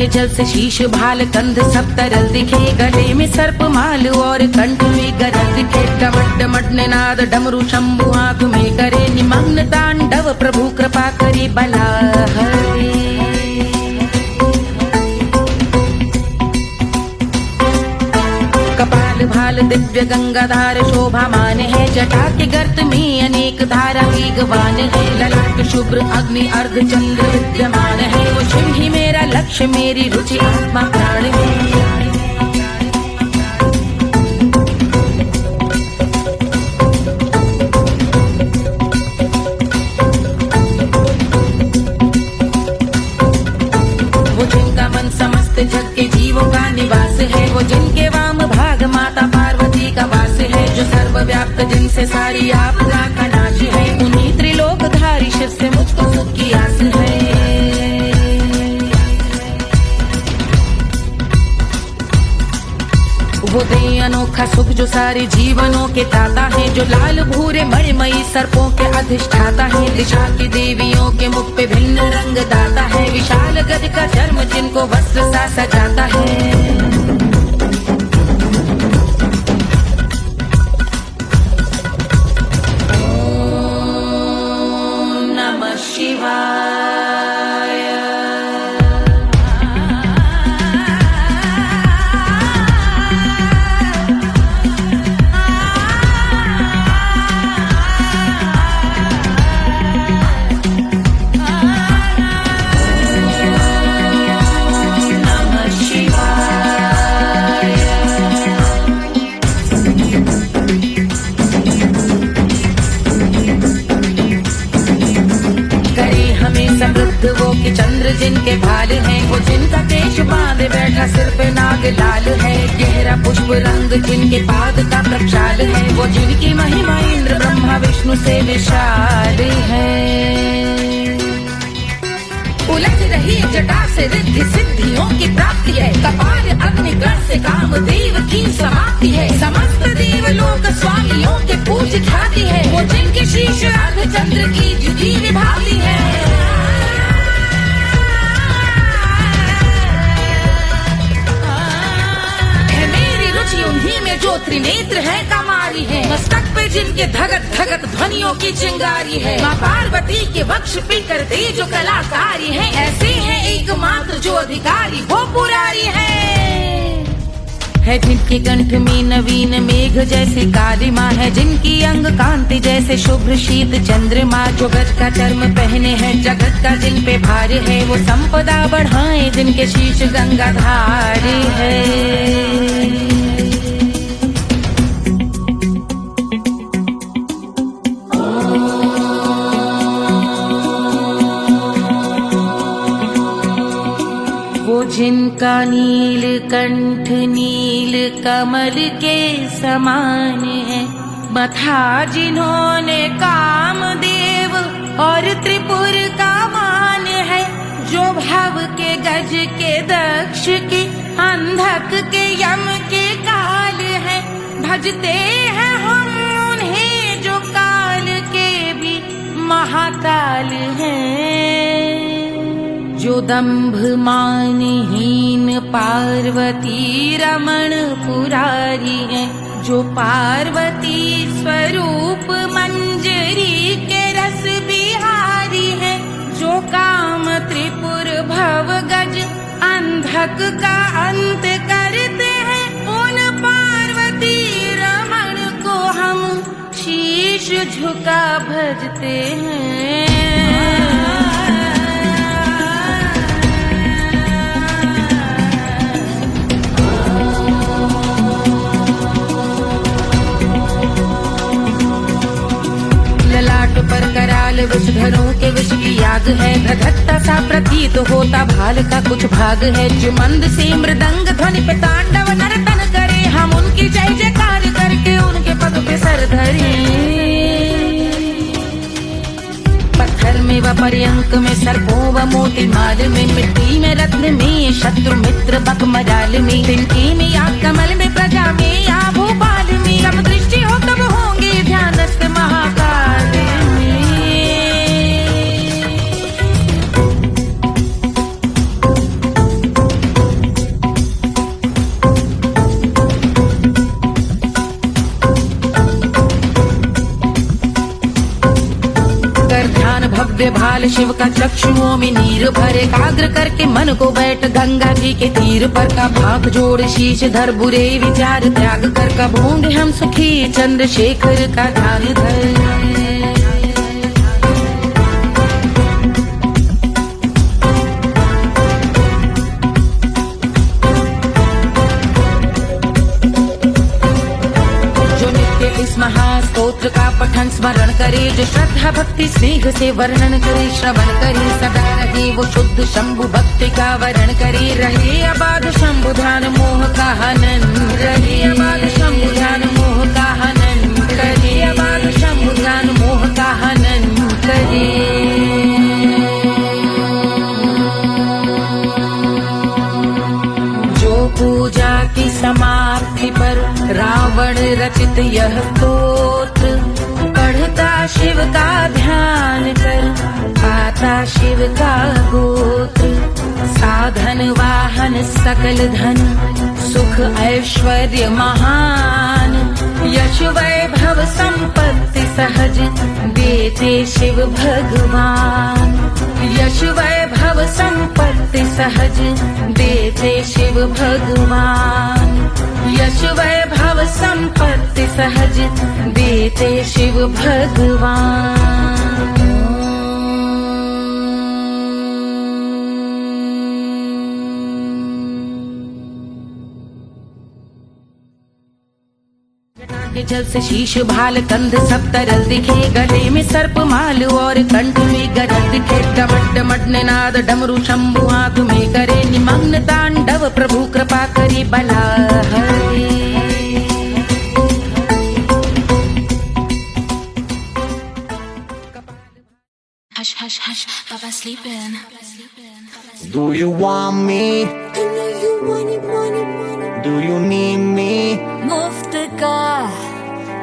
के जल से शीश भाल कंध सब तरल दिखे, गले में सर्प माल और कंठ में गरज दिखे। डमट डमट निनाद डमरू शंभु हाथ में करे निमग्न तांडव, प्रभु कृपा करे बला हरे। कपाल भाल दिव्य गंगाधार शोभामान है, जटा के गर्त में अनेक धारा वेगवान है। ललाट शुभ्र अग्नि अर्ध चंद्र विद्यमान है, वो शिव ही मेरा लक्ष्य मेरी रुचि आत्मा प्राण है। वो जिनका मन समस्त जग के जीवों का निवास है, वो जिनके वाम भाग माता पार्वती का वास है। जो सर्वव्याप्त जिनसे सारी आपदा का नाश है, उन्हीं त्रिलोकधारी शिव से मुझको सुख की आस है। वो दे अनोखा सुख जो सारे जीवनों के दाता है, जो लाल भूरे मणिमयी सर्पों के अधिष्ठाता है। दिशा की देवियों के मुख पे भिन्न रंग दाता है, विशाल गज का चर्म जिनको वस्त्र सा सजाता है। वो कि चंद्र जिनके भाल हैं, वो जिनका केश बांधे बैठा सिर पे नाग लाल है। गहरा पुष्प रंग जिनके पाद का प्रक्षाल है, वो जिनकी महिमा इंद्र ब्रह्मा विष्णु से विशाल है। उलझ रही जटा से रिद्धि सिद्धियों की प्राप्ति है, कपाल अग्निगण से कामदेव की समाप्ति है। समस्त देवलोक स्वामियों के पूज ख्याति है, वो जिनके शीश अर्ध चंद्र की जुदी विभाती है। उन्हीं में जो त्रिनेत्र है कमारी है, मस्तक पे जिनके धगत धगत ध्वनियों की चिंगारी है। माँ पार्वती के वक्ष पे करते जो कलाकारी है, ऐसे हैं एकमात्र जो अधिकारी वो पुरारी है। जिनके कंठ में नवीन मेघ जैसे काली माँ है, जिनकी अंग कांति जैसे शुभ्र शीत चंद्रमा। जो गज का चर्म पहने हैं जगत का जिन पे भार है, वो संपदा बढ़ाए जिनके शीश गंगाधार है। जिनका नील कंठ नील कमल के समान है, मथा जिन्होंने कामदेव और त्रिपुर का मान है। जो भव के गज के दक्ष के अंधक के यम के काल है, भजते हैं हम उन्हें जो काल के भी महाकाल हैं। जो दंभ मानहीन पार्वती रमण पुरारी है, जो पार्वती स्वरूप मंजरी के रस बिहारी है। जो काम त्रिपुर भव गज अंधक का अंत करते हैं, उन पार्वती रमण को हम शीश झुका भजते हैं। पर कराल विषधरों के विष की याग है, धधकता सा प्रतीत होता भाल का कुछ भाग है। जो मंद से मृदंग ध्वनि पे तांडव नर्तन करे, हम उनकी जय जयकार करके उनके पद पे सर धरे। पत्थर में व पर्यंक में सर्पों व मोती माल में, मिट्टी में रत्न में शत्रु मित्र बक मजाल में, तिनके में या कमल में प्रजा में या भोपाल में। जब दृष्टि हो तब होंगे ध्यानस्थ महाकाल में। लाल शिव का चक्षुओं में नीर भरे एकाग्र करके मन को बैठ गंगा जी के तीर पर का भाग जोड़ शीश धर बुरे विचार त्याग कर कबूंगे हम सुखी चंद्रशेखर का ध्यान धर। इस महास्तोत्र का पठन स्मरण करे, जो श्रद्धा भक्ति स्नेह से वर्णन करे, श्रवण करे सदा रहे वो शुद्ध शंभु भक्ति का वर्ण करे, रहे अबाध शंभु ध्यान मोह का हनन, रहे अबाध शंभु ध्यान मोह का हनन करे, अबाध शंभु ध्यान मोह का हनन करे। पूजा की समाप्ति पर रावण रचित यह स्तोत्र पढ़ता शिव का ध्यान कर, पाता शिव का गोत्र, साधन वाहन सकल धन सुख ऐश्वर्य महान, यश वैभव संपत्ति सहज देते शिव भगवान, यश वैभव संपत्ति सहज देते शिव भगवान, यश वैभव संपत्ति सहज देते शिव भगवान। के जल से शीश भाल कंध सब तरल दिखे, गले में सर्प माल और कंठ में गरज दिखे, डमट डमट निनाद डमरू शंभु हाथ में करे, निमग्न तांडव प्रभु कृपा करे बला हरे। Hush, hush, hush, Baba sleeping. Do you want me? I know you want it. Do you need me? मुफ्त का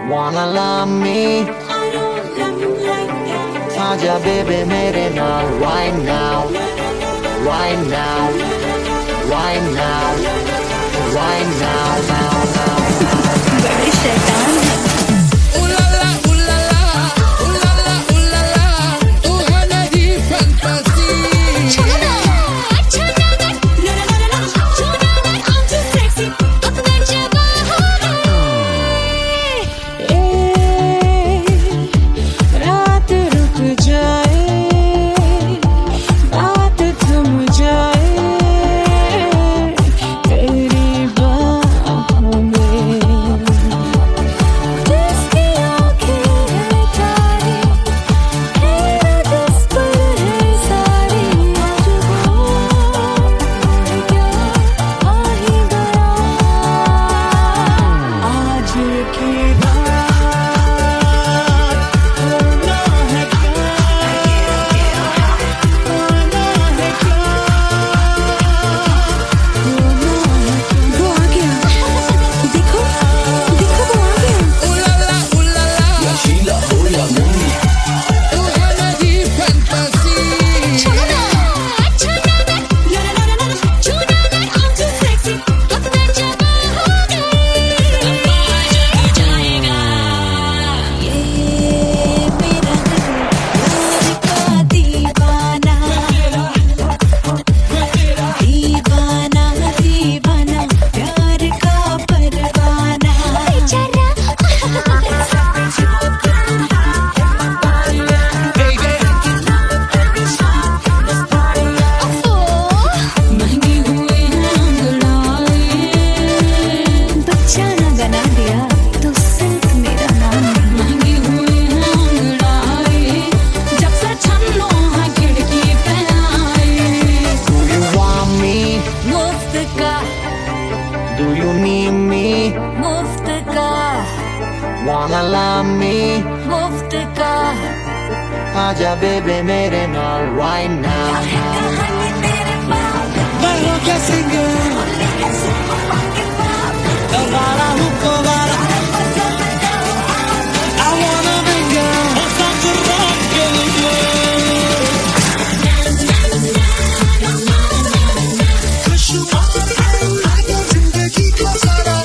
Wanna love me? I don't love you like that. आजा baby मेरे नाल right now, right now, right now, right now, now, now. बड़े शैतान है। Wanna love me? मुफ्त का आजा baby मेरे नाल right now. मैं हूँ क्या सिंगर, वाला हूँ कोवाला. I wanna bring girl, और साथ rock के लिए. जिंदगी को सारा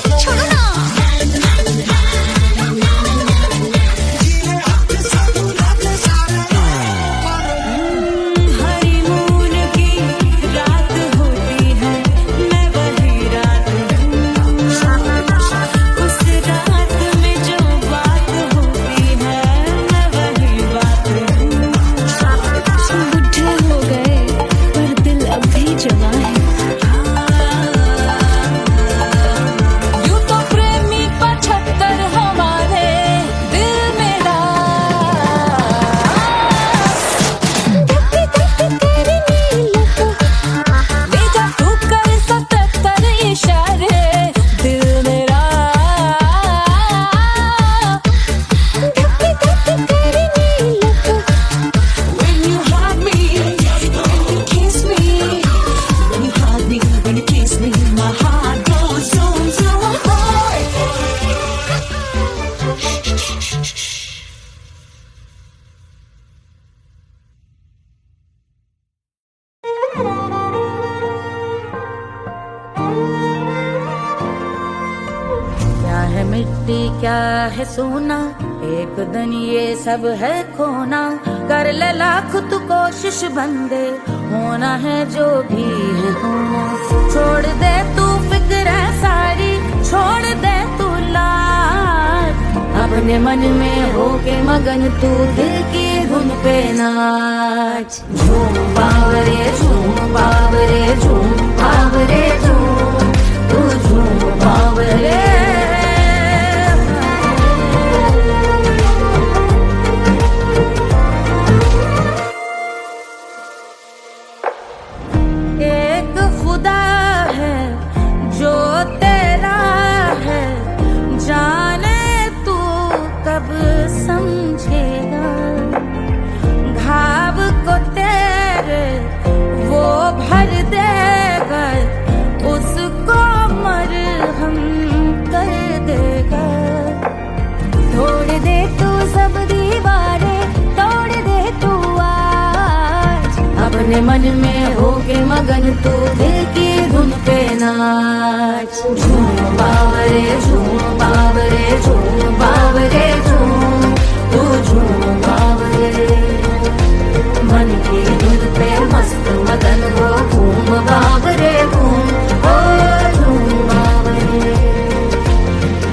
मिट्टी क्या है सोना, एक दिन ये सब है खोना। कर ले लाख तू कोशिश बंदे, होना है जो भी है होना। छोड़ दे तू फिक्र है सारी, छोड़ दे तू लाज, अपने मन में होके मगन तू दिल की धुन पे नाच। झूम बावरे झूम बावरे झूम बावरे झूम, तू झूम बावरे। एक खुदा है जो तेरा है, जाने तू कब समझेगा। घाव को तेरे वो भर देगा, उसको मरहम कर देगा। तोड़ दे तू सब दीवारें, तोड़ दे तू आज, अपने मन में होके मगन तू दिल की धुन पे नाच। झूम बावरे झूम बावरे झूम बावरे झूम, तू झूम बावरे। मन की धुन पे मस्त मगन हो, घूम बावरे घूम, ओ झूम बावरे।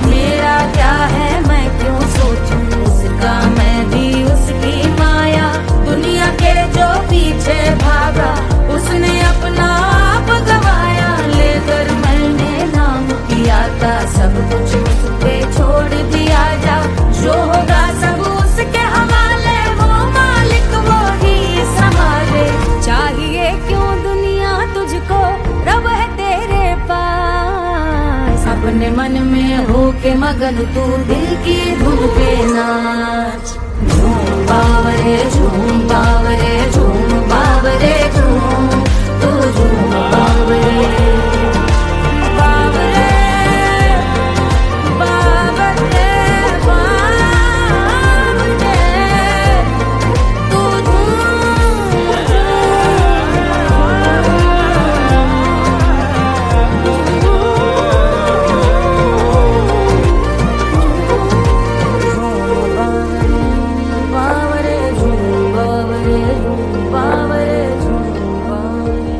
मेरा क्या है मैं क्यों सोचूं उसका, मैं भी उसकी माया। दुनिया के जो पीछे भागा, उसने अपना आप गवाया। लेकर मैंने नाम किया था, सब कुछ उस पे छोड़ दिया जा। जो होगा सब उसके हवाले, वो मालिक वो ही संभाले। चाहिए क्यों दुनिया तुझको, रब है तेरे पास। अपने मन में होके मगन तू दिल की धुन पे नाच। झूम बावरे झूम बावरे झूम बावरे झूम, तू झूम बावरे। बावरे बावरे बावरे, तू बावरे झूम बावरे झूम बावरे झूम बावरे।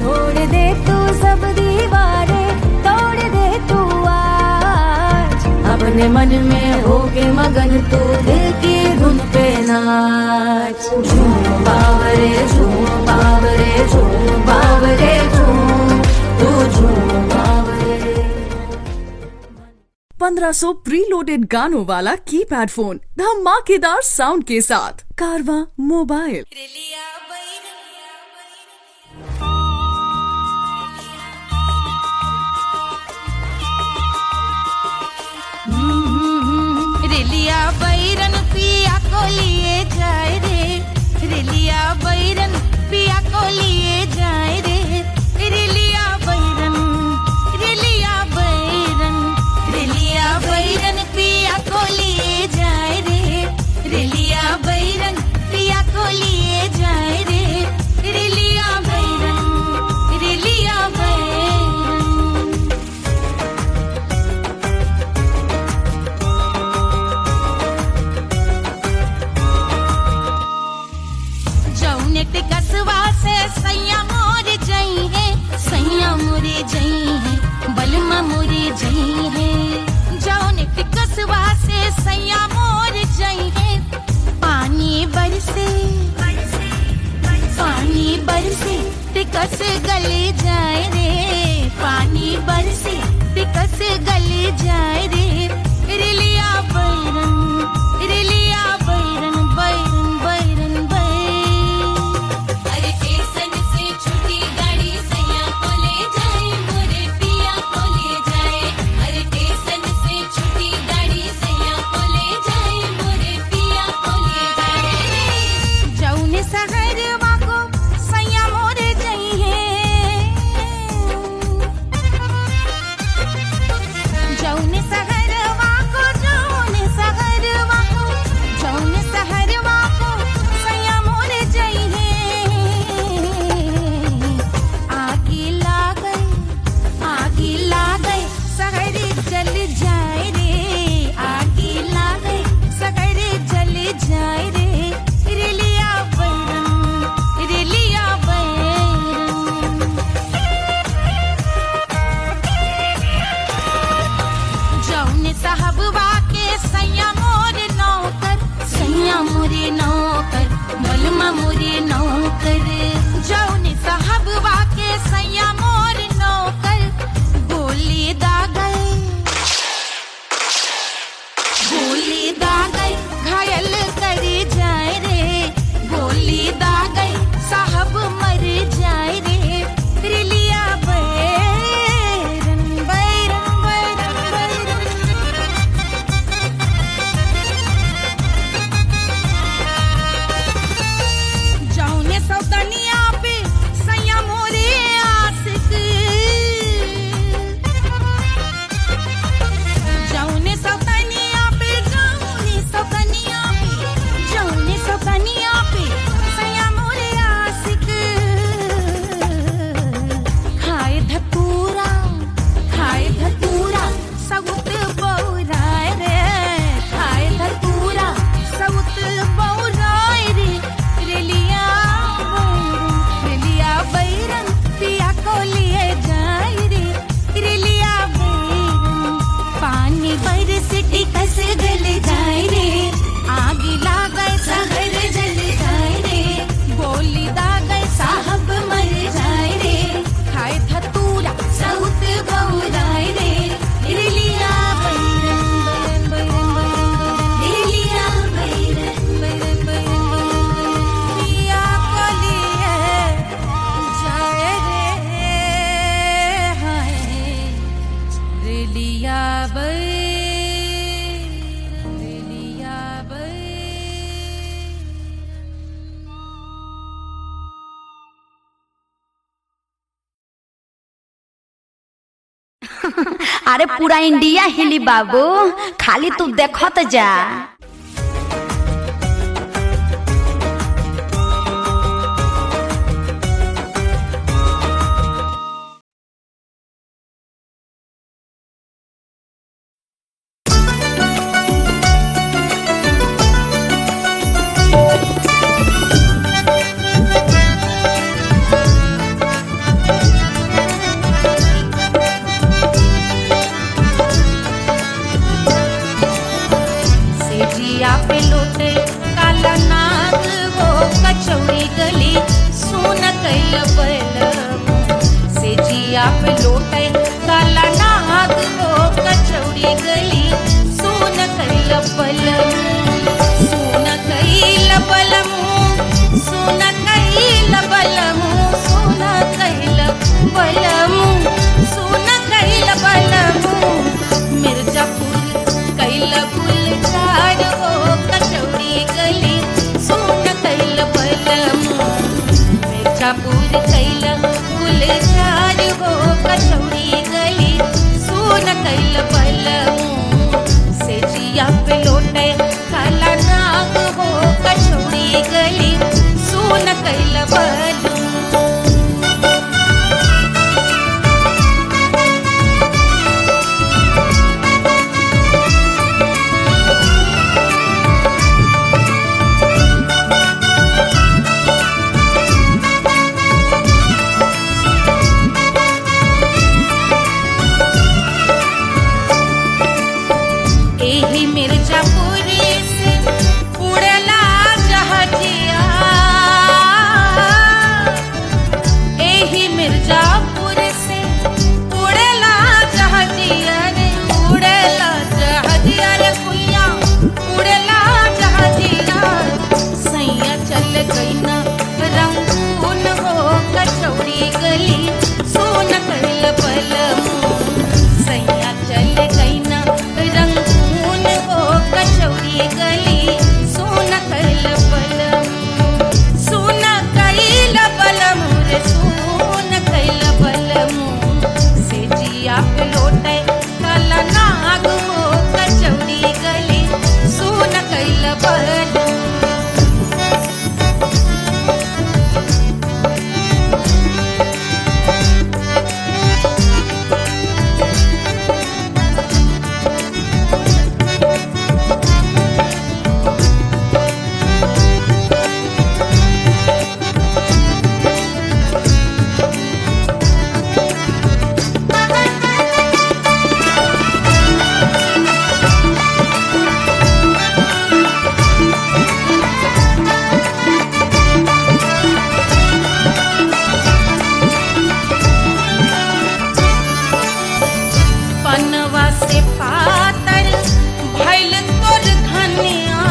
तोड़ दे तू सब दीवारें, तोड़ दे तू आज, अपने मन में होके मगन तू दिल की धुन पे नाच। झूम बावरे झूम बावरे झूम बावरे झूम, तू झूम बावरे। 1500 प्रीलोडेड गानों वाला कीपैड फोन धमाकेदार साउंड के साथ कारवा मोबाइल। रिलिया बैरन पिया को लिए जाए रे, रिलिया बैरन पिया को लिए जाए रे। रिलिया बैरन रिलिया बैरन रिलिया बैरन पिया को लिए जाए रे, रिलिया बैरन पिया को लिए जाए रे। रिलिया बैरन रिलिया बैरन। जौने टिकसवा से सैया मोर जई है, सैया मोरे जई है, बलमा मोरे जई है। जौने टिकसवा से सैया मोर जई है, पानी बरसे पानी बरसे टिकस गले जाए रे, पानी बरसे टिकस गले जाए रे। रिलिया बैरन रिलिया बैरन बैरन बैरन बैरन। अरे स्टेशन से छुट्टी गाड़ी सैया को ले जाए, मोरे पिया को ले जाए। अरे स्टेशन से छुट्टी गाड़ी सैया को ले जाए, मोरे पिया को ले जाए। जौने सहरवा को सैया मोरे जई है, जौने सहरवा को जौने सहरवा को अरे पूरा इंडिया हिली बाबू, खाली तू देखत जा। पे लोटे काला नाग वो कचौड़ी गली सुन कैल बलम से जिया पे लोटे काला नाग वो कचौड़ी गली सुन कैल बलम सुन कैल बलम सुन कैल बलम सुन कैल बलम सुन कैल बलम मिर्जापुर कैल गुलजार हो कचौड़ी गली सुन कैल बलम मिर्जापुर कैल गुलजार हो कचौड़ी गली सुन कैल बलम से जिया पे लोटे काला नाग हो कचौड़ी गली सुन कैल बलम। एही मिर्जापुर से उड़ला जहाजिया एही मिर्जापुर से उड़ला जहाजिया रे उड़ला जहाजिया रे कुइया उड़ला जहाजिया सैया चल गई ना रंगून हो कचौड़ी गली सुन कैल बलम सैया चल गई ना रंगून हो कचौड़ी गली सुन कैल बलम सुन कैल बलम रे सुन कैल बलम से जिया पे लोटे काला नाग हो कचौड़ी गली सुन कैल बलम। पनवा से पातर भइल तोर धनिया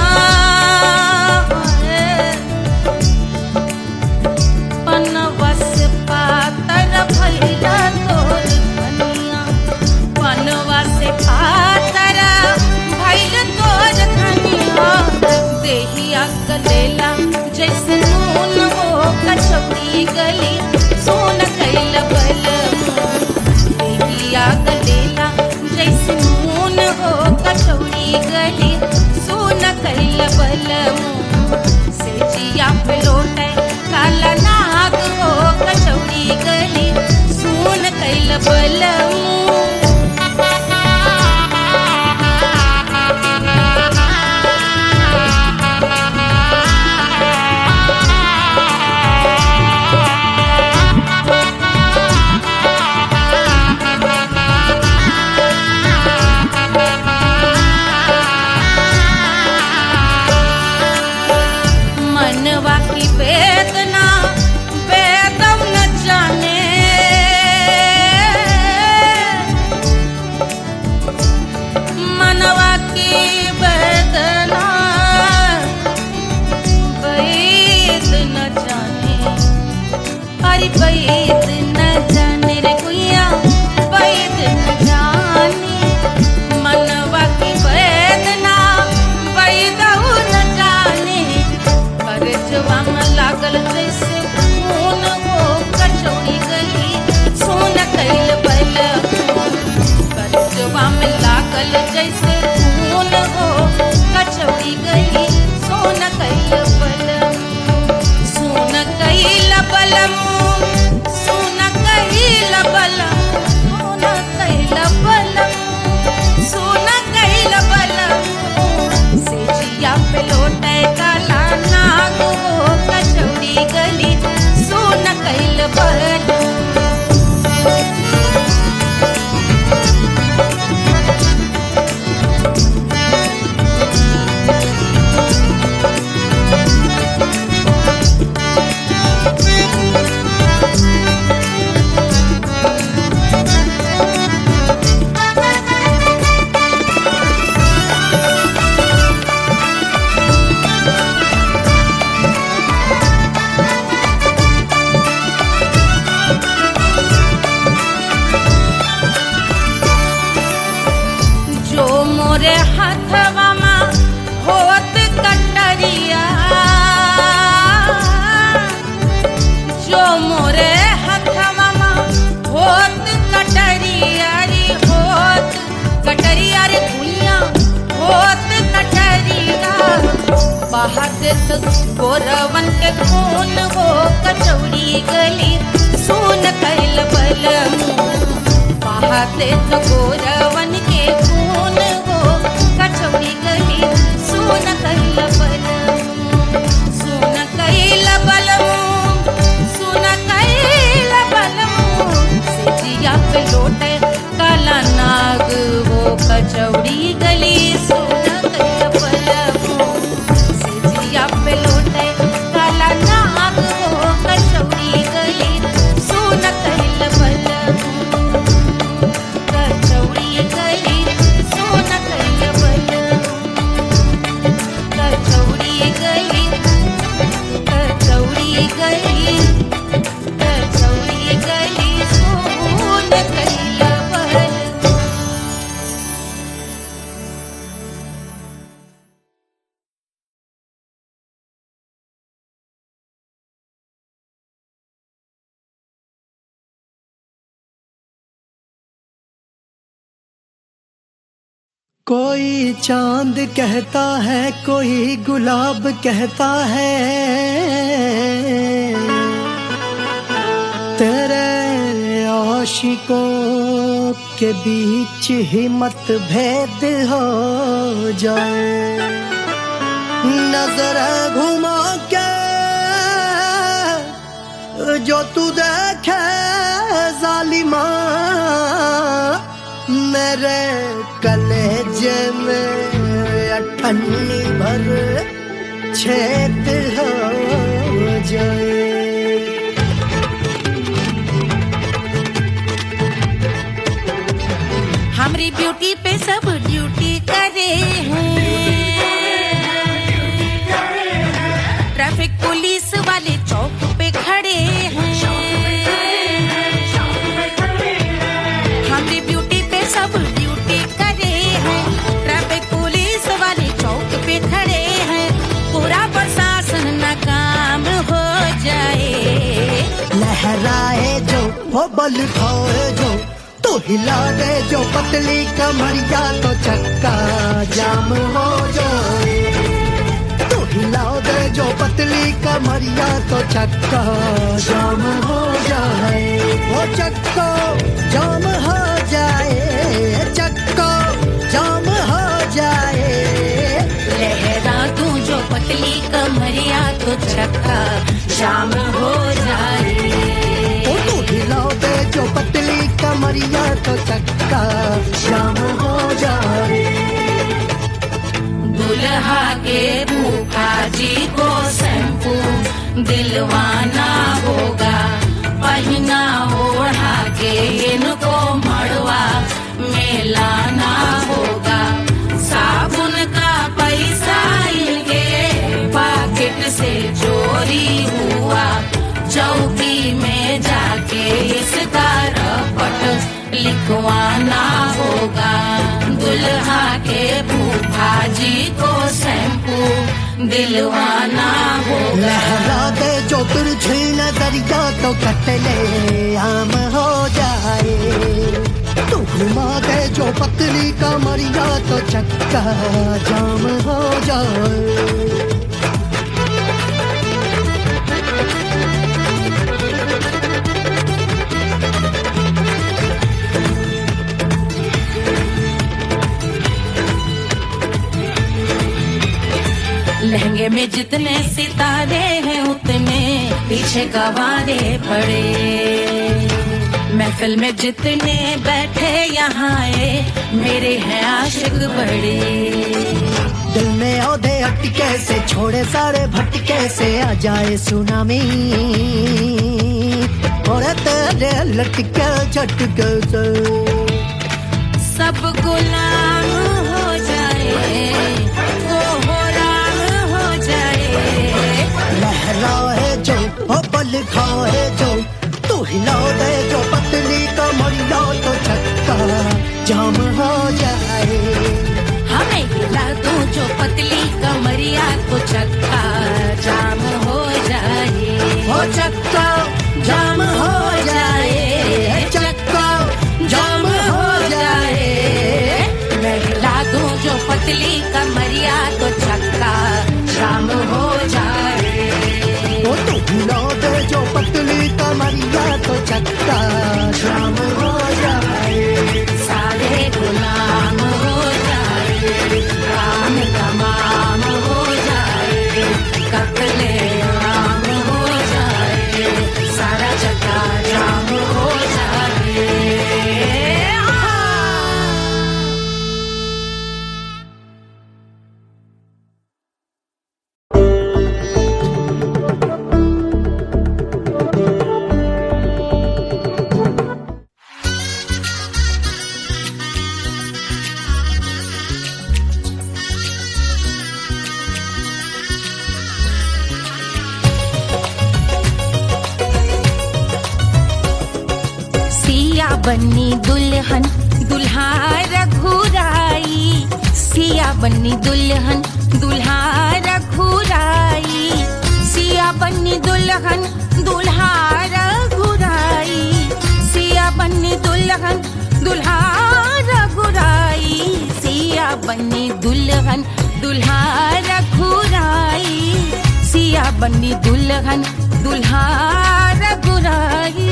पनवा से पातर भइल तोर धनिया पनवा से पातर भइल तोर धनिया देहिया गलेला जैसे नून हो कचौड़ी गली सुन कैल बलम देहिया गलेला जैसे नून हो कचौड़ी गली सुन कैल बलम से जिया पे लोटे काला नाग हो कचौड़ी गली सुन कैल बलम। मनवा की वेदना वेदम न जाने लौटे काला नाग वो कचौड़ी गली सुन कैल बल मोरे हाथवा में होत कटरिया जो मोरे हाथवा में होत कटरिया रे होत कटरिया रे भुइया होत कटरिया बहाते तो गोरवन के खून वो कचौड़ी गली सुन कैल बल बहाते तो गोरवन के खून कचौड़ी गली सुन कैल बल सुन कैल बल सुन कैल बल सिजिया पे लौटे काला नाग वो कचौड़ी गली सुन कैल बल सिजिया पे लौटे काला नाग वो कचौड़ी गली सुन कैल बल कचौड़ी गली सुन कैल बल कचौड़ी गली कचौड़ी गली कचौड़ी गली सुन कैल बल कोई चांद कहता है कोई गुलाब कहता है तेरे आशिकों के बीच ही मतभेद हो जाए नजर घुमा के जो तू देखे जालिमा मेरे कलेजे में अठन्नी भर छेद हो जाए हमारी ब्यूटी पे सब ड्यूटी करे हैं ट्रैफिक पुलिस वाले चौक पे खड़े हैं हमारी ब्यूटी पे सब ड्यूटी करे हैं ट्रैफिक पुलिस वाले चौक पे खड़े हैं पूरा प्रशासन नाकाम हो जाए लहराए जो वो बल खाए जो तो हिला दे जो पतली कमरिया तो चक्का जाम हो जाए तो हिला दे जो पतली कमरिया तो चक्का जाम हो जाए वो चक्का जाम हो जाए चक्का जाम हो जाए लहरा तू जो पतली कमरिया तो चक्का जाम हो जाए ओ तो हिला दे जो पतली कमरिया तो चक्का जाम हो जाए दुल्हा के फूफा जी को शैम्पू दिलवाना होगा पहना ओढ़ा के इनको मड़वा में लाना होगा साबुन का पैसा इनके पॉकेट से चोरी हुआ चौकी में जाके इसका रपट लिखवाना होगा दुल्हा के फूफा जी को शैम्पू दिलवाना होगा लहरा दे जो तिरछी नजरिया तो कतले आम हो जाए तू घुमा दे जो पतली कमरिया तो चक्का जाम हो जाए लहंगा में जितने सितारे हैं उतने पीछे गवारे पड़े। महफिल में जितने बैठे यहाँ आए मेरे हैं आशिक बड़े। दिल में औधे अटके से छोड़े सारे भटके से आ जाए सुनामी और तेरे लटके झटके से सब गुलाम हो जाए वो राम हो जाए। लहराए जो हो बल खाए जो तू हिला दे जो पतली कमरिया तो चक्का जाम हो जाए। हमें हिला दूं जो पतली कमरिया तो चक्का जाम हो जाए। हो चक्का जाम हो जाए, चक्का जाम हो जाए। मैं हिला दूं जो पतली कमरिया तो चक्का जाम हो जाए। ओ तू हिला दे जो पतली कमरिया तो चक्का जाम हो जाए। सारे गुलाम हो जाए, काम तमाम हो जाए, कत्ले आम हो जाए, सारा चक्का जाम हो जाए। सिया बन्नी दुल्हन दुल्हा रघुराई, सिया बन्नी दुल्हन दुल्हा रघुराई, सिया बन्नी दुल्हन दुल्हा रघुराई, सिया बन्नी दुल्हन दुल्हा रघुराई, सिया बन्नी दुल्हन दुल्हा रघुराई, सिया बन्नी दुल्हन दुल्हा रघुराई।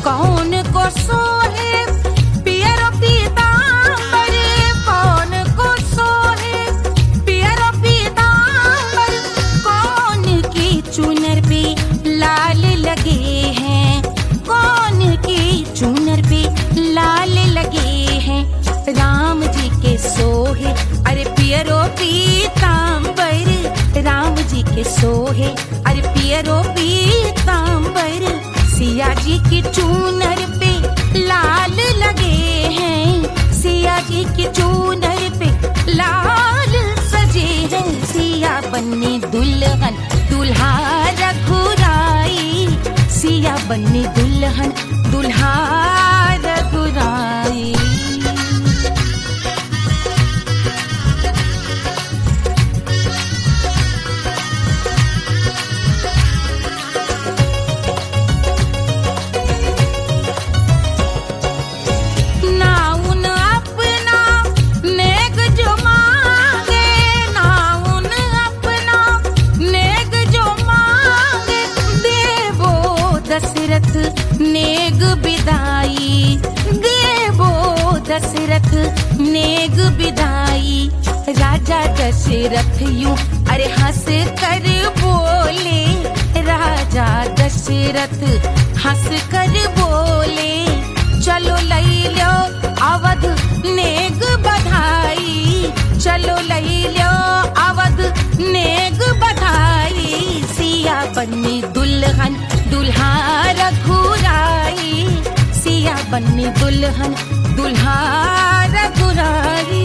कौन को सोहे पियरो पीतांबर, कौन को सोहे पियरो पीतांबर, कौन की चुनर पे लाल लगे हैं, कौन की चुनर पे लाल लगे हैं। राम जी के सोहे अरे पियरो पीतांबर, राम जी के सोहे अरे पियरो पीतांबर, सिया जी की चूनर पे लाल लगे हैं, सिया जी की चूनर पे लाल सजे हैं। सिया बन्नी दुल्हन दुल्हा रघुराई, सिया बन्नी दुल्हन दुल्हा रघुराई। दशरथ नेग बिदाई, देवो दशरथ नेग बिदाई, राजा दशरथ यूं अरे हंस कर बोले, राजा दशरथ हंस कर बोले, चलो लई लो अवध नेग बधाई, चलो लई लो अवध नेग बधाई। सिया बन्नी दुल्हन दुल्हा रघुराई, सिया बन्नी दुल्हन दुल्हा रघुराई।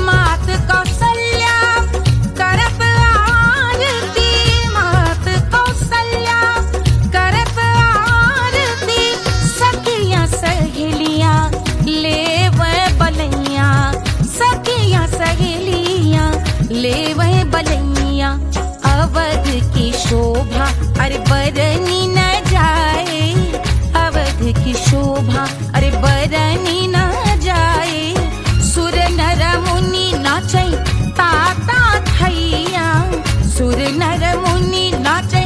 मात कौशल्या करत आरती, मात कौशल्या करत आरती, सखियां सहेलियां बलैया अवध की शोभा अरे बरनी न जाए अवध की शोभा अरे बरनी न जाए सुर नर मुनि नाचे ताता थैया सुर नर मुनि नाचे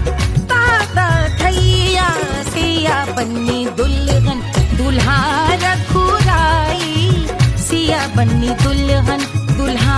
ताता थैया सिया बन्नी दुल्हन दुल्हा रघुराई सिया बन्नी दुल्हन दुल्हा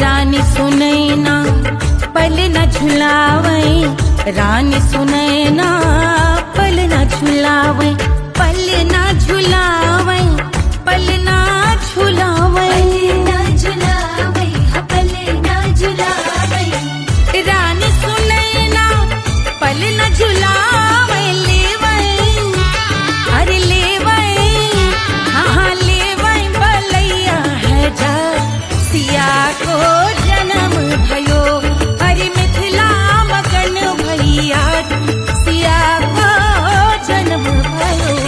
रानी सुनैना पल न झुलावे रानी सुनैना पल न झुलावे पल न झुलावे पल न झुलावे पल न झुलावे रानी सुनैना पल न झुलावे लेवे अरे लेवे हाँ लेवे बलैया है जा सिया को जन्म भयो अरे मिथिला मगन भैया सिया को जन्म भयो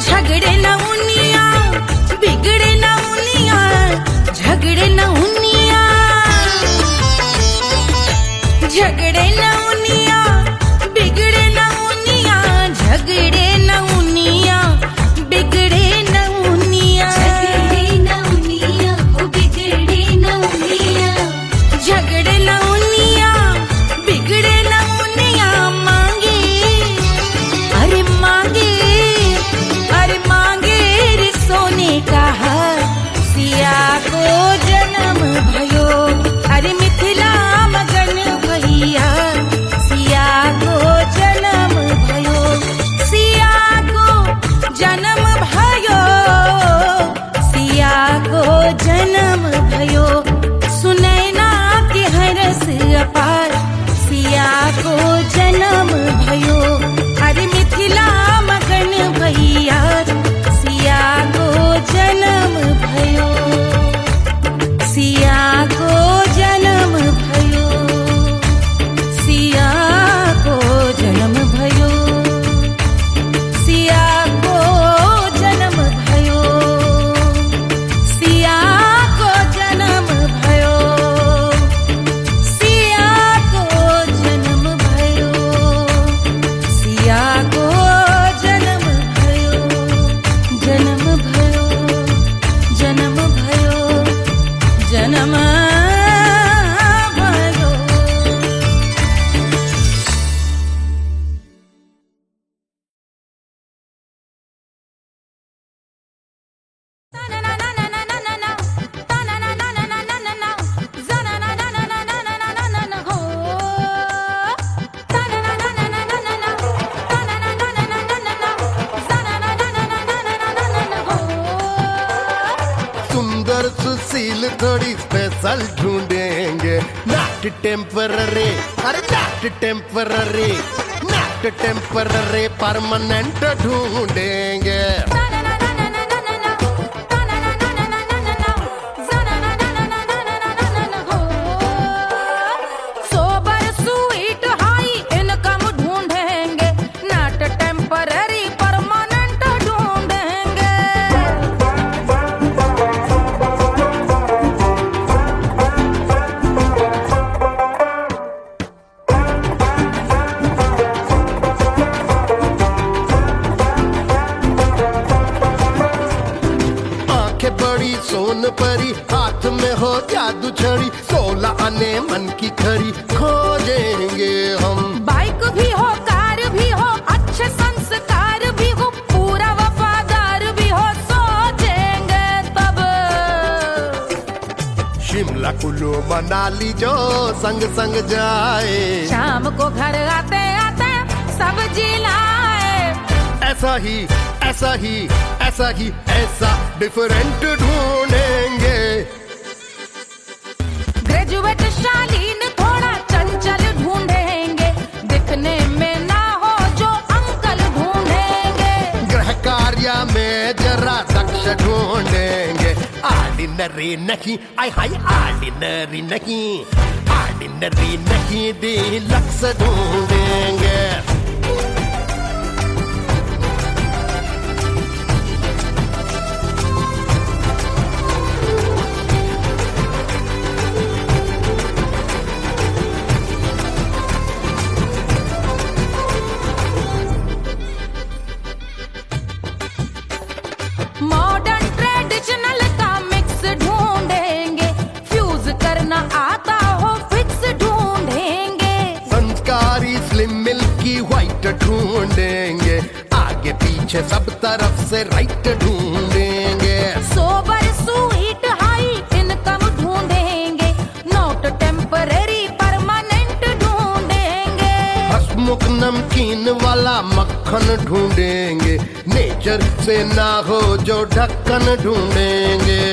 झगड़े न उनिया बिगड़े न उनिया झगड़े न उनिया झगड़े न उनिया बिगड़े न उनिया झगड़े न उनिया बिगड़े न उनिया झगड़े न उनिया बिगड़े न उनिया मांगे अरे मांगे रे सोने का हार सिया को जन्म भयो अरे मिथिला मगन भैया सिया को जन्म भयो सिया को जन्म भयो सिया को जन्म भयो सुने थोड़ी स्पेशल ढूंढेंगे, नॉट टेम्पररी, अरे not temporary, not temporary, permanent ढूंढेंगे। सोन परी, हाथ में हो जादू छड़ी, 16 आने मन की खरी खोजेंगे हम। बाइक भी हो, कार भी हो, अच्छे संस्कार भी हो, पूरा वफादार भी हो, सोचेंगे तब। शिमला कुल्लू मनाली जो संग संग जाए, शाम को घर आते आते सब्जी लाए। ऐसा ही ऐसा ही ऐसा ही ऐसा डिफरेंट ढूंढेंगे। ग्रेजुएट शालीन थोड़ा चंचल ढूंढेंगे, दिखने में ना हो जो अंकल ढूंढेंगे। गृह कार्य में जरा दक्ष ढूंढेंगे, ऑर्डिनरी नहीं, आय हाय ऑर्डिनरी नहीं, ऑर्डिनरी नहीं, डीलक्स ढूंढेंगे। मॉडर्न ट्रेडिशनल का मिक्स ढूंढेंगे, फ्यूज करना आता हो फिक्स ढूंढेंगे। संस्कारी स्लिम मिल्की व्हाइट ढूंढेंगे, आगे पीछे सब तरफ से राइट ढूंढेंगे। सोबर स्वीट हाई इनकम ढूंढेंगे, नॉट टेम्पररी परमानेंट ढूंढेंगे। हसमुख नमकीन वाला मक्खन ढूंढेंगे, नेचर से ना हो जो ढक्कन ढूंढेंगे।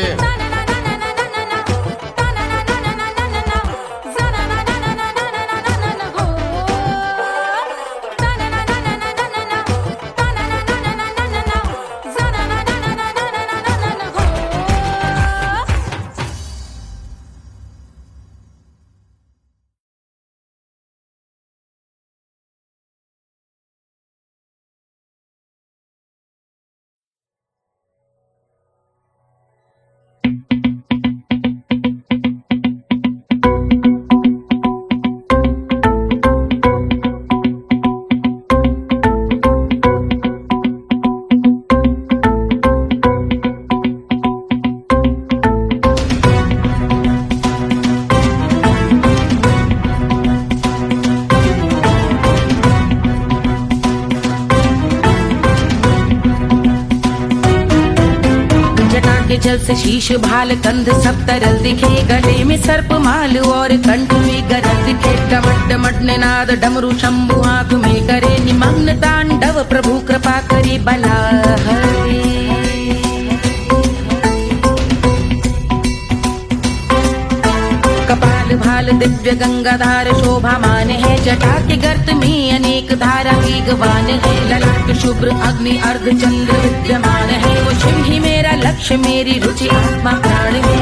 जल से शीश भाल कंध सब तरल दिखे, गले में सर्प माल और कंठ में गरज दिखे। डमट डमट निनाद डमरू शंभु आंख में करे निमग्न तांडव, प्रभु कृपा करे बला हरे। कपाल भाल दिव्य गंगाधार शोभामान है, जटा के गर्त में अनेक धारा वेगवान है। ललाट शुभ्र अग्नि अर्ध चंद्र विद्यमान है, वो शिव ही मेरा लक्ष्य मेरी रुचि आत्मा प्राण है।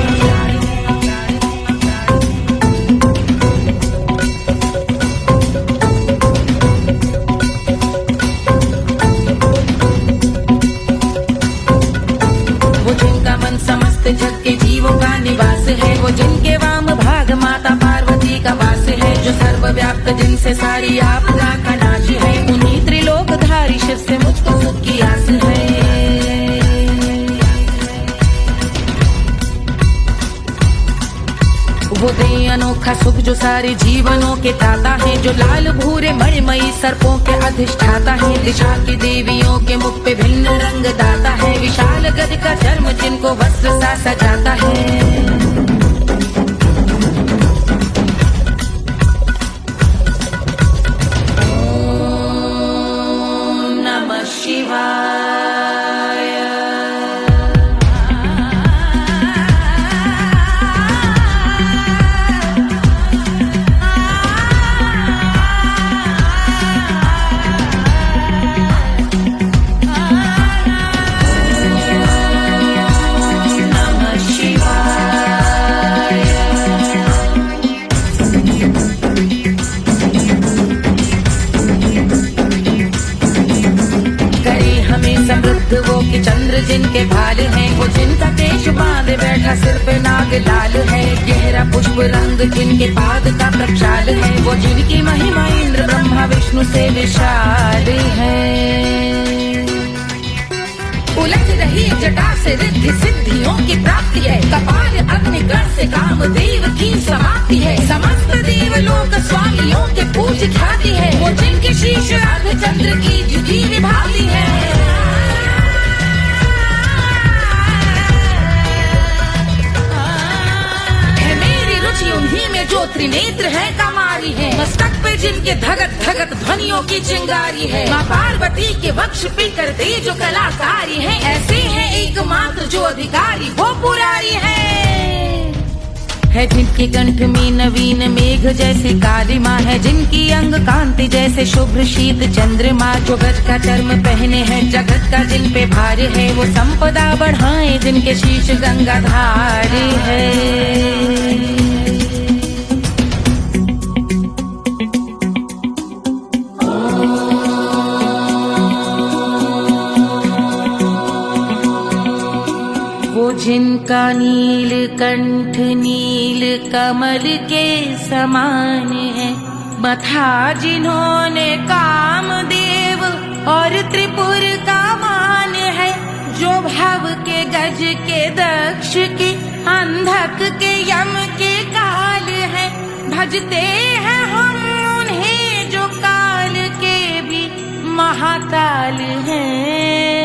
वो जिनका मन समस्त जग के जीवों का निवास है, वो जिनके वाम भाग माता पार्वती का वास है। जो सर्वव्याप्त जिनसे सारी आपदा का नाश है, उन्हीं त्रिलोकधारी शिव से मुझको सुख की आस है। वो दे अनोखा सुख जो सारे जीवनों के दाता है, जो लाल भूरे मणिमयी सर्पों के अधिष्ठाता है। दिशा की देवियों के मुख पे भिन्न रंग दाता है, विशाल गज का चर्म जिनको वस्त्र सा सजाता है। शिवाय अंग लाल है, गहरा पुष्प रंग जिनके पाद का प्रक्षाल है, वो जिनकी महिमा इंद्र ब्रह्मा विष्णु से विशाल है। उलझ रही जटा से रिद्धि सिद्धियों की प्राप्ति है, कपाल अग्निगण से कामदेव की समाप्ति है, समस्त देवलोक स्वामियों के पूज ख्याति है, वो जिनके शीश अर्धचंद्र की जुदी विभाती है। उन्हीं में जो त्रिनेत्र है कमारी है, मस्तक पे जिनके धगत धगत ध्वनियों की चिंगारी है, माँ पार्वती के वक्ष पे करते जो कलाकारी है, ऐसे हैं एकमात्र जो अधिकारी वो पुरारी है जिनके कंठ में नवीन मेघ जैसे काली माँ है, जिनकी अंग कांति जैसे शुभ्र शीत चंद्रमा, जो गज का चर्म पहने हैं जगत का जिन पे भार है, वो संपदा बढ़ाए जिनके शीश गंगाधार है। जिनका नील कंठ नील कमल के समान है, मथा जिन्होंने कामदेव और त्रिपुर का मान है, जो भव के गज के दक्ष के अंधक के यम के काल है, भजते हैं हम उन्हें जो काल के भी महाकाल हैं,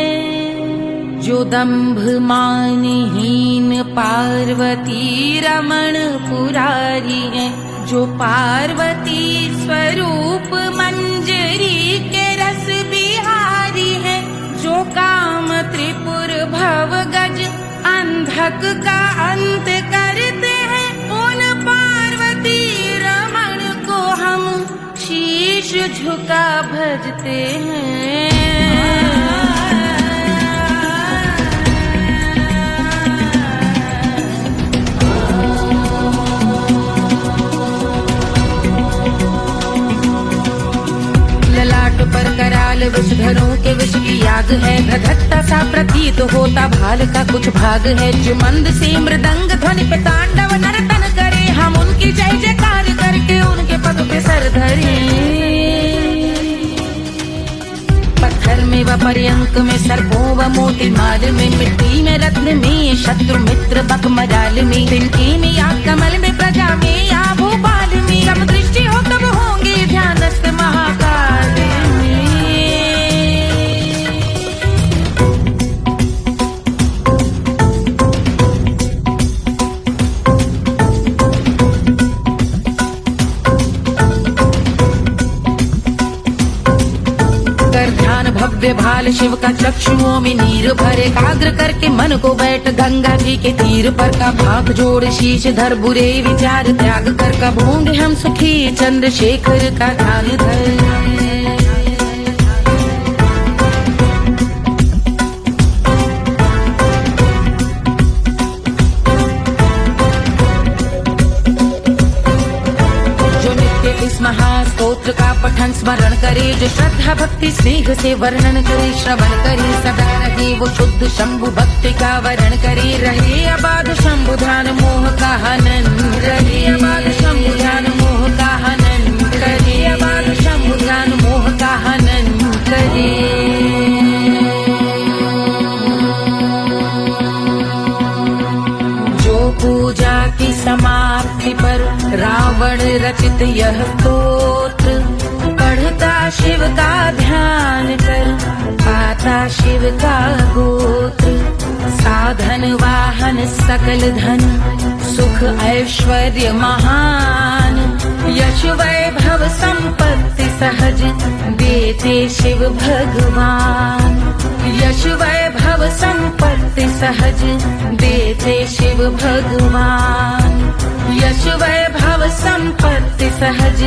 जो दंभ मानहीन पार्वती रमण पुरारी है, जो पार्वती स्वरूप मंजरी के रस बिहारी है, जो काम त्रिपुर भव गज अंधक का अंत करते हैं, उन पार्वती रमण को हम शीश झुका भजते हैं। पर कराल विषधरों के विष की याग है, धधकता सा प्रतीत होता भाल का कुछ भाग है, जो मंद से मृदंग ध्वनि पे तांडव नर्तन करे, हम उनकी जय जयकार करके उनके पद पे सर धरे। पत्थर में व पर्यंक में सर्पों व मोती माल में, मिट्टी में रत्न में शत्रु मित्र बक मजाल में, तिनके में या कमल में प्रजा में या भोपाल में, सब दृष्टि हो तब होंगे ध्यानस्थ महाकाल में। भव्य भाल शिव का चक्षुओं में नीर भरे, एकाग्र करके मन को बैठ गंगा जी के तीर पर, का भाग जोड़ शीश धर बुरे विचार त्याग कर, कब होंगे हम सुखी चंद्रशेखर का ध्यान धर। महास्तोत्र का पठन स्मरण करे, जो श्रद्धा भक्ति स्नेह से वर्णन करे, श्रवण करे सदा रहे वो शुद्ध शंभु भक्ति का वर्ण करे, रहे अबाध शंभु ध्यान मोह का हनन, रहे अबाध शंभु ध्यान मोह का हनन करे, अबाध शंभु ध्यान मोह का हनन करे। पूजा की समाप्ति पर रावण रचित यह स्तोत्र, पढ़ता शिव का ध्यान कर पाता शिव का गोत्र, साधन वाहन सकल धन सुख ऐश्वर्य महान, यश वैभव संपत्ति सहज देते शिव भगवान, यश वैभव संपत्ति सहज देते शिव भगवान, यश वैभव संपत्ति सहज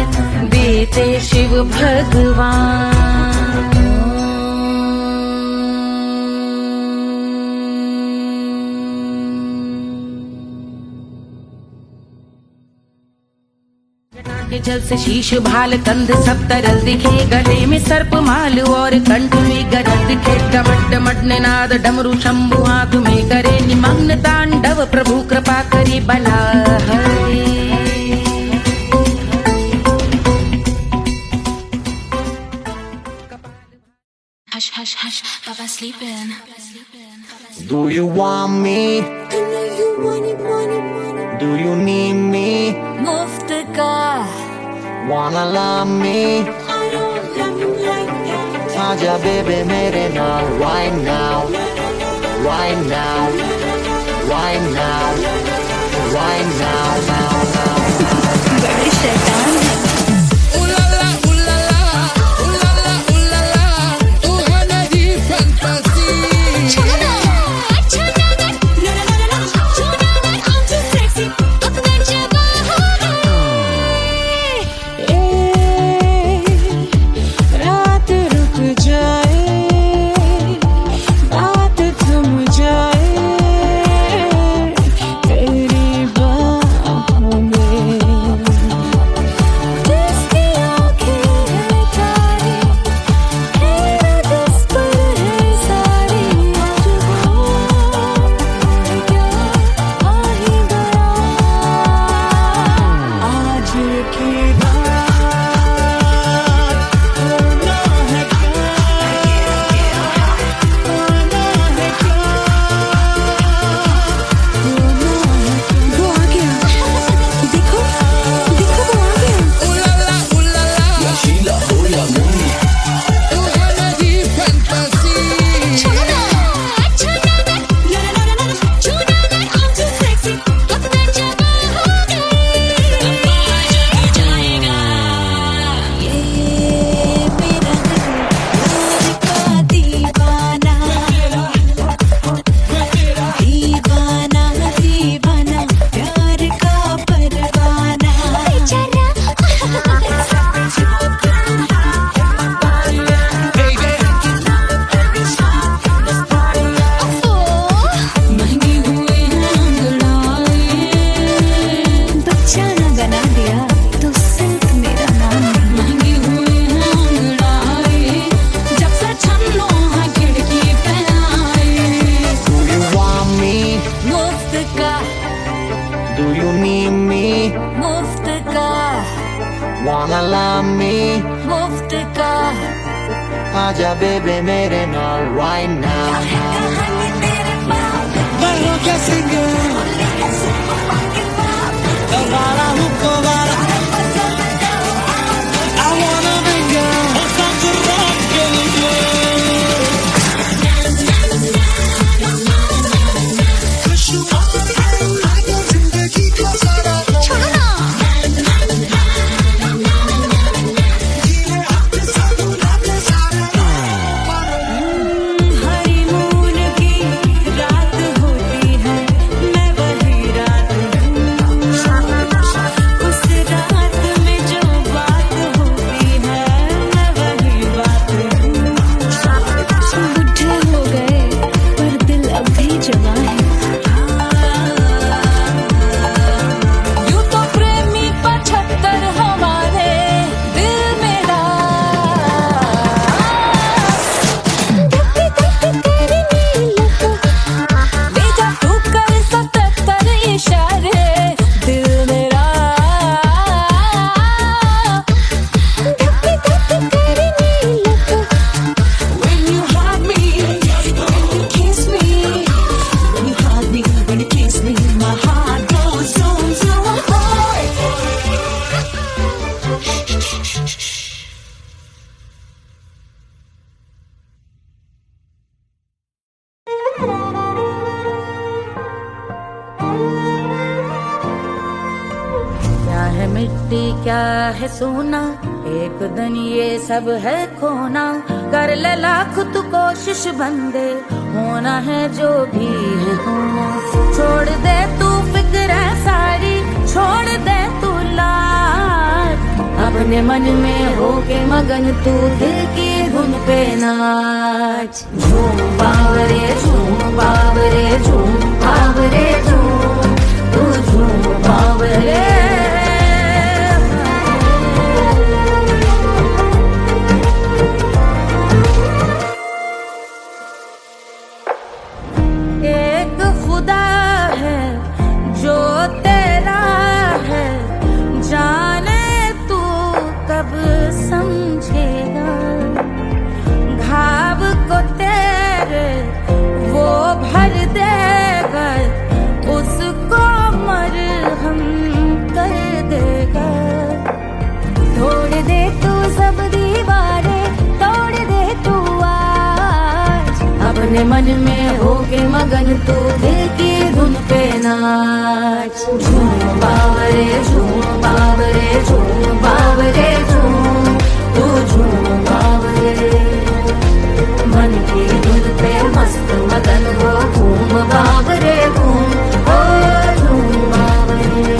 देते शिव भगवान। के जल से शीश भाल कंध सब तरल दिखे, गले में सर्प माल और कंठ में गरज दिखे, डमट डमट निनाद डमरू शंभु हाथ में करे निमग्न तांडव, प्रभु कृपा करे मेरी बला हरी। Hush, hush, hush, Papa sleeping. Do you want me? Do you need me? मुफ्त का Wanna love me? आजा बेबे मेरे नाल right now, right now, right now, right now, now, now. बड़ी शैतान है। Wanna love me? मुफ्त का आजा बेबे मेरे नाल right now. Bailo que singer. Bala huko bala. I wanna be girl. O sanki rock के लिए. क्या है मिट्टी क्या है सोना, एक दिन ये सब है खोना। कर ले लाख तू कोशिश बंदे, होना है जो भी है होना। छोड़ दे तू फिक्र सारी, छोड़ दे तू लाज, अपने मन में होके मगन तू दिल की धुन पे नाच। झूम बावरे झूम बावरे झूम बावरे झूम, तू झूम बावरे। एक खुदा है जो अपने मन में होके मगन तू दिल की धुन पे नाच। झूम बावरे झूम बावरे झूम बावरे झूम, तू झूम बावरे। मन की धुन पे मस्त मगन हो घूम बावरे घूम, ओ झूम बावरे।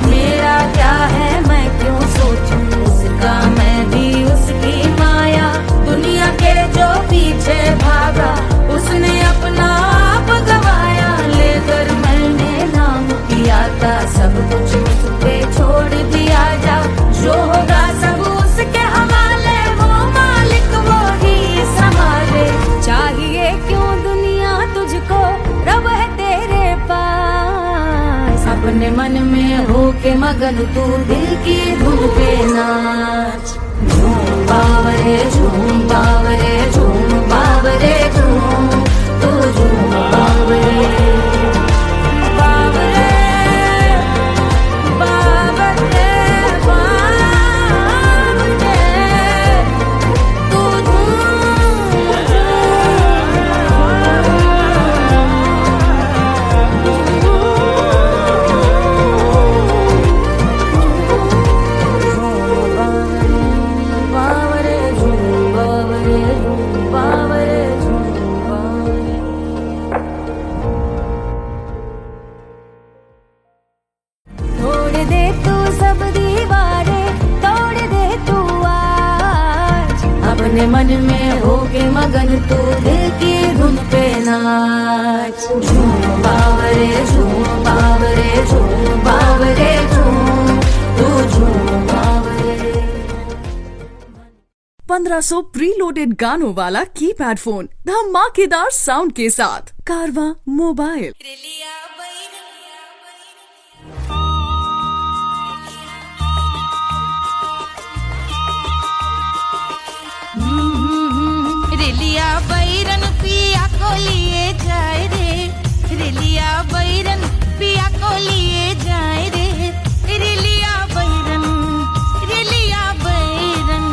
मेरा क्या है मैं क्यों सोचूं उसका, मैं भी उसकी माया। दुनिया के जो पीछे भागा उसने अपना आप गवाया। लेकर मैंने नाम किया था सब कुछ उस पे छोड़ दिया जा। जो होगा सब उसके हवाले, वो मालिक वो ही संभाले। चाहिए क्यों दुनिया तुझको, रब है तेरे पास। अपने मन में होके मगन तू दिल की धुन पे नाच। झूम बावरे झूम बावरे झूम बावरे झूम, तू झूम बावरे। बावरे बावरे बावरे, तू बावरे झूम बावरे झूम बावरे झूम बावरे। तोड़ दे तू सब दीवारें, तोड़ दे तू आज। अपने मन में होके मगन तू दिल की धुन पे नाच। झूम बावरे झूम बावरे झूम बावरे झूम, तू झूम बावरे। 1500 प्रीलोडेड गानों वाला कीपैड फोन धमाकेदार साउंड के साथ कारवा मोबाइल। रेलिया बैरन पिया को लिए जाए रे। रेलिया बैरन पिया को लिए जाए रे। रेलिया बैरन रेलिया बैरन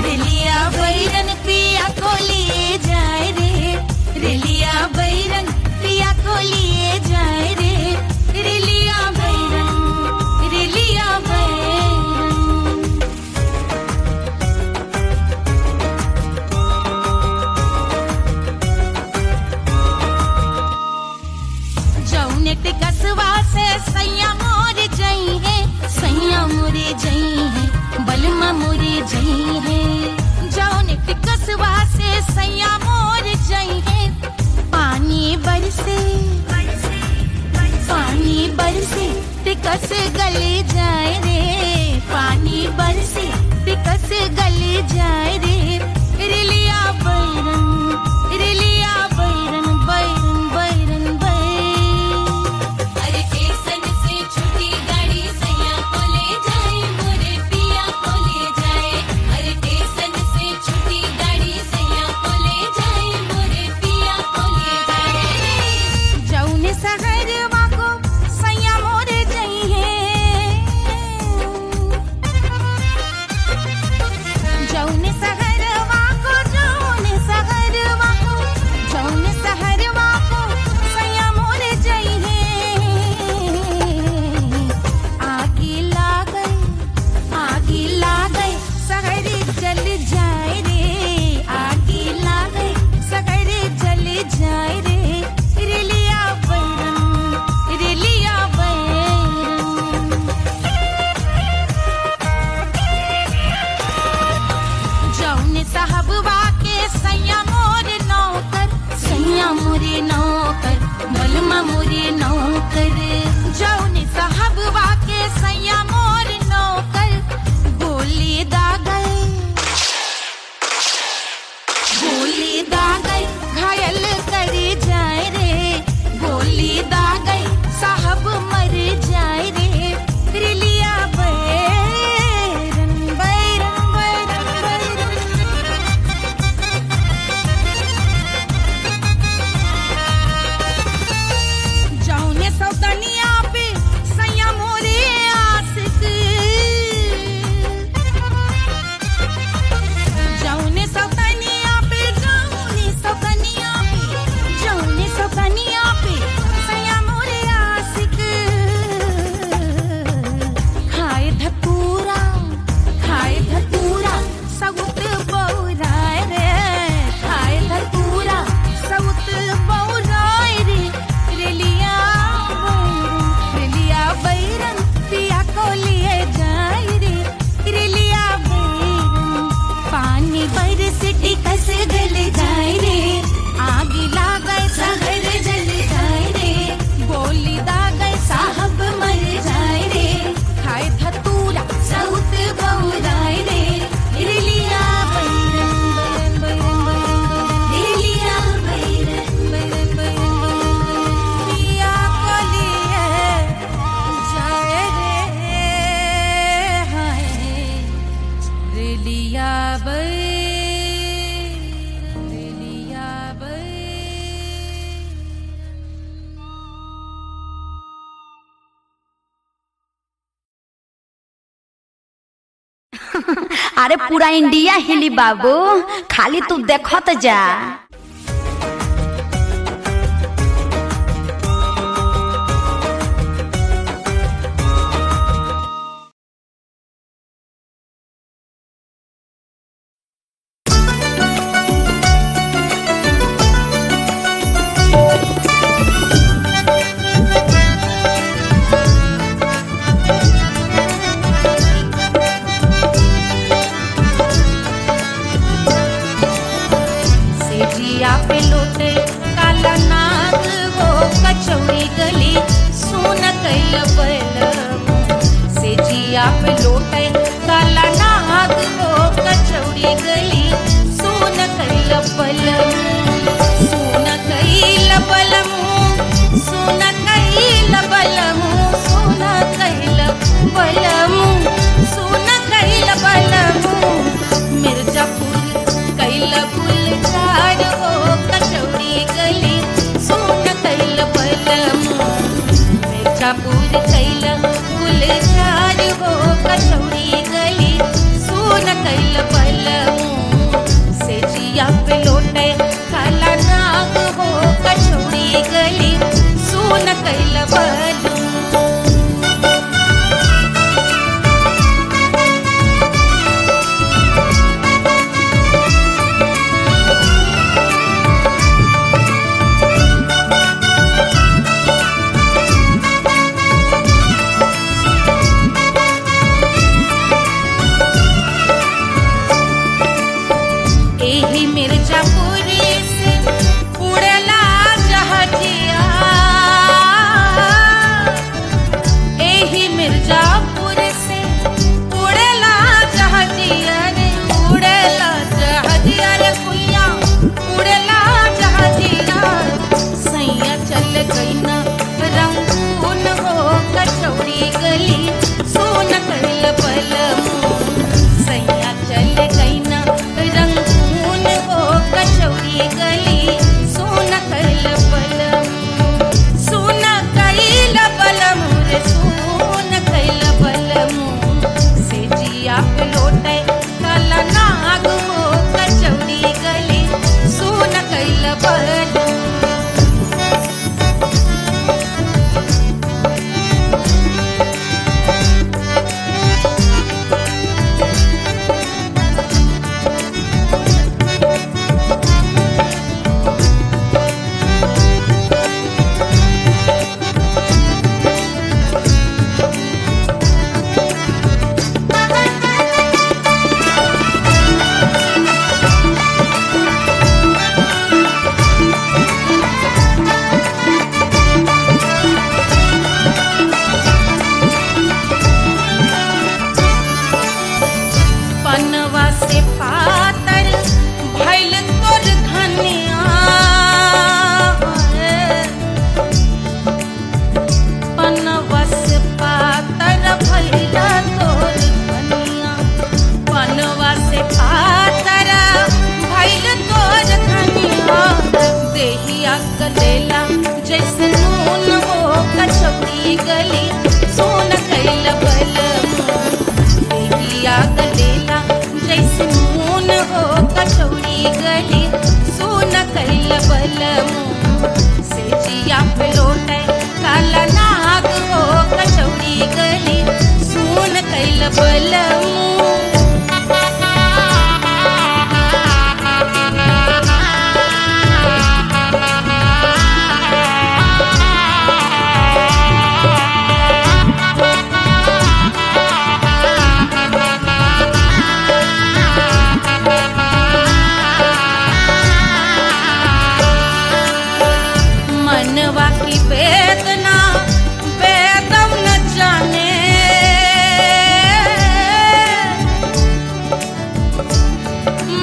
रेलिया बैरन पिया को लिए जाए रे। रेलिया बैरन पिया को लिए जाए रे। रेलिया बैरन रेलिया बैरन। जौने टिकसवा से सैया मोर जई है, सैया मोरे जई है, बलमा मोरे जई है। जौने टिकसवा से सैया मोर जई है। पानी बरसे पानी बरसे टिकस गले जाए रे। पानी बरसे टिकस गले जाए रे। रेलिया बैरन रेलिया बैरन बैरन बैरन बैरन। अरे स्टेशन से छुट्टी गाड़ी सैया को ले जाए, मोरे पिया को ले जाए। अरे स्टेशन से छुट्टी गाड़ी सैया को ले जाए, मोरे पिया को ले जाए। जौने सहरवा को सैया मोरे जई है। जौने सहरवा को जौने सहरवा को जौने सहरवा को सैया मोरे जई है। आगी लागई सहरी जल जाए रे। आगी लागई सहरी जल जाए रे। रेलिया बैरन रेलिया बैरन। जौने साहबवा के सैया मोर नौकर, सैया मोरे नौकर, बलमा मोरे नौकर। जौने साहबवा के सैया मोर नौकर। गोली दागई घायल करे जाए रे। गोली दागई साहब मर जाए रे। रेलिया बैरन बैरन बैरन बैरन। जौने सौतनिया पे अरे पूरा इंडिया हिली बाबू, खाली तू देखत जा। पे लोटे काला नाग वो कचौड़ी गली सुन कैल बलम से जिया पे लोटे काला नाग वो कचौड़ी गली सुन कैल बलम सुन कैल बलम सुन कैल बलम सुन कैल बलम सुन कैल बलम मिर्जापुर कैल गुलजार हो कचौड़ी गली सुन कैल बलम मिर्जापुर कैल गुलजार हो कचौड़ी गली सुन कैल बलम से जिया पे लोटे काला नाग हो कचौड़ी गली सुन कैल बलम। मिर्जापुरी से उड़ला जहाजिया एही मिर्जापुर से उड़ला जहाजिया रे उड़ला जहाजिया रे कुइया उड़ला जहाजिया सैया चल गई ना रंगून हो कचौड़ी गली सुन कैल बलम सैया चल गई ना रंगून हो कचौड़ी गली सुन कैल बलम सुन कैल बलम रे सुन कैल बलम से जिया पे लोटे काला नाग हो कचौड़ी गली सुन कैल बलम। पनवा से पातर भइल तोर धनिया पनवा से पातर भइल तोर धनिया पनवा से पातर भइल तोर धनिया देहिया गलेला जैसे नून हो कचौड़ी गली सुन कैल बलम देहिया गलेला जैसे नून हो कचौड़ी गली सुन कैल बलम से जिया पे लोटे काला नाग हो कचौड़ी गली सुन कैल बलम। मनवा की वेदना वेदम न जाने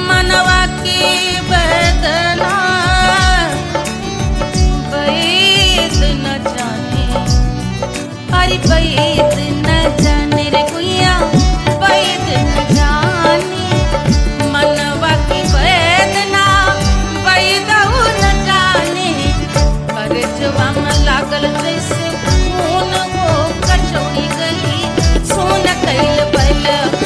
मनवा की वेदना वेद न जाने अरे वेद न जाने रे कुइया वेद न जाने मनवा की वेदना वेद न जाने करजवा में लागल जैसे खून हो कचौड़ी गली सुन कैल बलम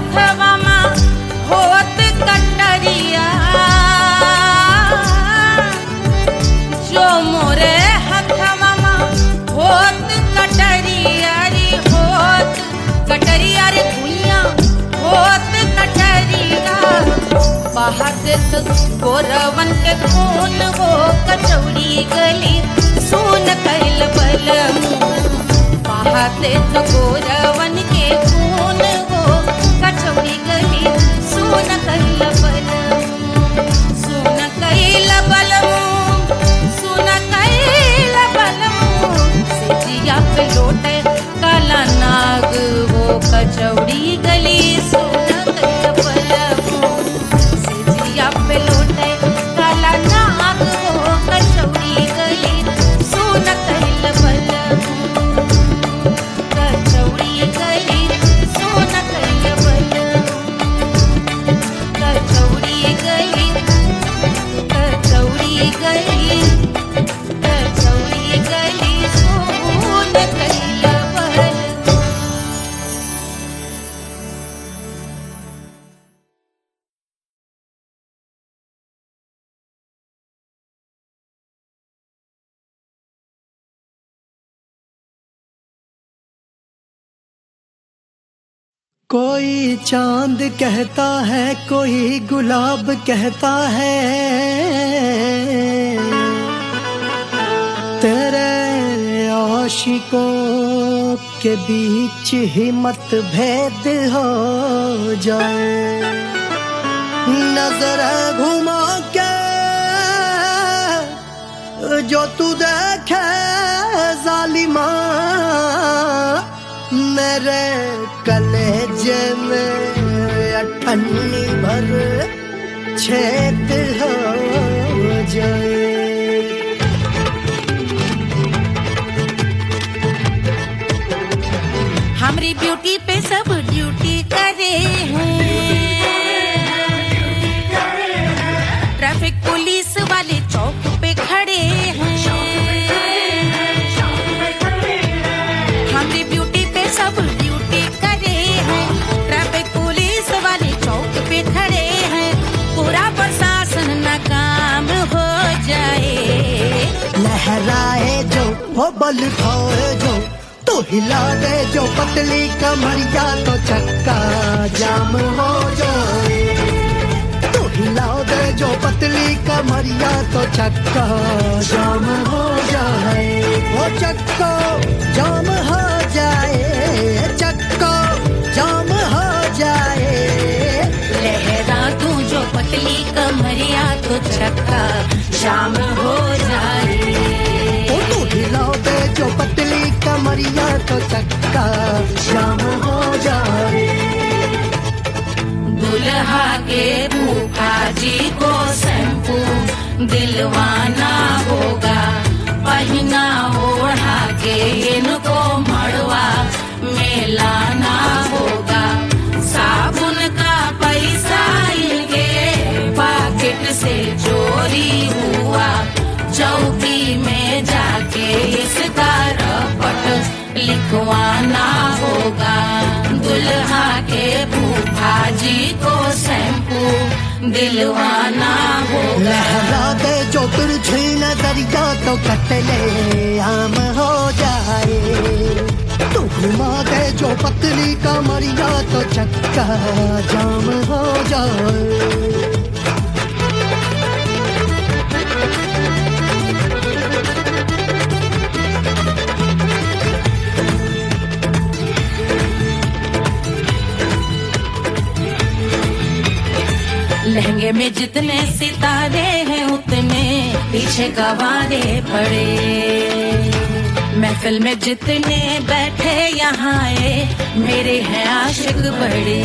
हथवा मा होत कटरिया, जो मोरे हथवा मा होत कटरिया रे, होत कटरिया रे भुइया होत कटरिया। बहादुर गोरवन के खून हो कचौड़ी गली सोन कैल बलमू। बहादुर गोरवन के खून हो कचौड़ी गली सोन कैल बलमू, सोन कैल बलमू, सोन कैल बलमू। सिजिया पे लोटे काला नाग हो कचौड़ी गली सोन कैल बलमू। सिजिया पे लोटे काला नाग हो कचौड़ी गली सोन कैल बलमू, कचौड़ी गली सोन कैल बलमू, कचौड़ी गली, कचौड़ी गली, कचौड़ी गली सोन कैल बलमू। कोई चांद कहता है, कोई गुलाब कहता है, तेरे आशिकों के बीच ही मतभेद हो जाए। नजर घुमा के जो तू देखे जालिमा, मेरे कलेजे में अठन्नी भर छेद हो जाए। हमारी ब्यूटी पे सब ड्यूटी करे हैं, ट्रैफिक पुलिस वाले चौक पे खड़े हैं। हमारी ब्यूटी पे सब ड्यूटी करे हैं, ट्रैफिक पुलिस वाले चौक पे खड़े हैं। पूरा प्रशासन नाकाम हो जाए। लहराए जो वो बल खाए जो, तो हिला दे जो पतली कमरिया, तो चक्का जाम हो जाए। तो हिला दे जो पतली कमरिया, तो चक्का जाम हो जाए। वो चक्का जाम हो जाए, चक्का जाम हो जाए। लहरा तू जो पतली कमरिया, तो चक्का जाम हो जाए। ओ तो हिला दे जो पतली कमरिया, तो चक्का जाम हो जाए। दुल्हा के फूफा जी को शैम्पू दिलवाना होगा, पहना ओढ़ा के इनको मड़वा में लाना होगा। साबुन का पैसा इनके पॉकेट से चोरी हुआ, चौकी में जाके इसका रपट लिखवाना होगा। दुल्हा के फूफा जी को शैम्पू दिलवाना होगा। लहरा दे जो तिरछी नजरिया, तो कतले आम हो जाए। तो घुमा दे जो पतली कमरिया, तो चक्का जाम हो जाए। लहंगे में जितने सितारे हैं, उतने पीछे गवारे पड़े। महफिल में जितने बैठे यहाँ आए, मेरे हैं आशिक बड़े।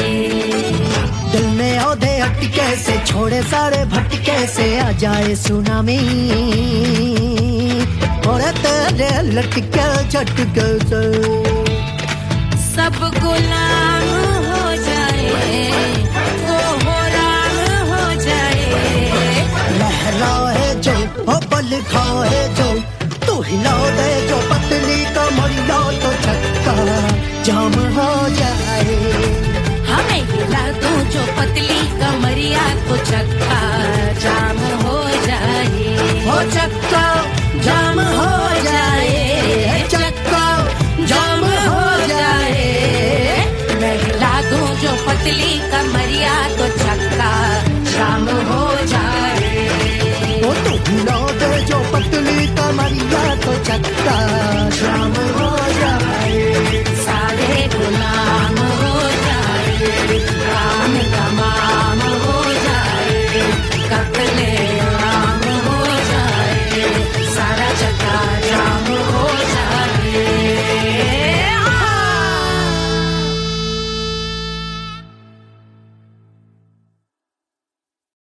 दिल में औधे अटके से, छोड़े सारे भटके से, आ जाए सुनामी। और तेरे लटके झटके से सब गुलाम हो जाए, वो हो राम हो जाए। लहराए जो ओ बल खाए जो, तू हिला दे जो पतली कमरिया, तो चक्का जाम हो जाए। हमें हिला दूं जो पतली कमरिया तो चक्का जाम हो जाए, हो चक्का जाम हो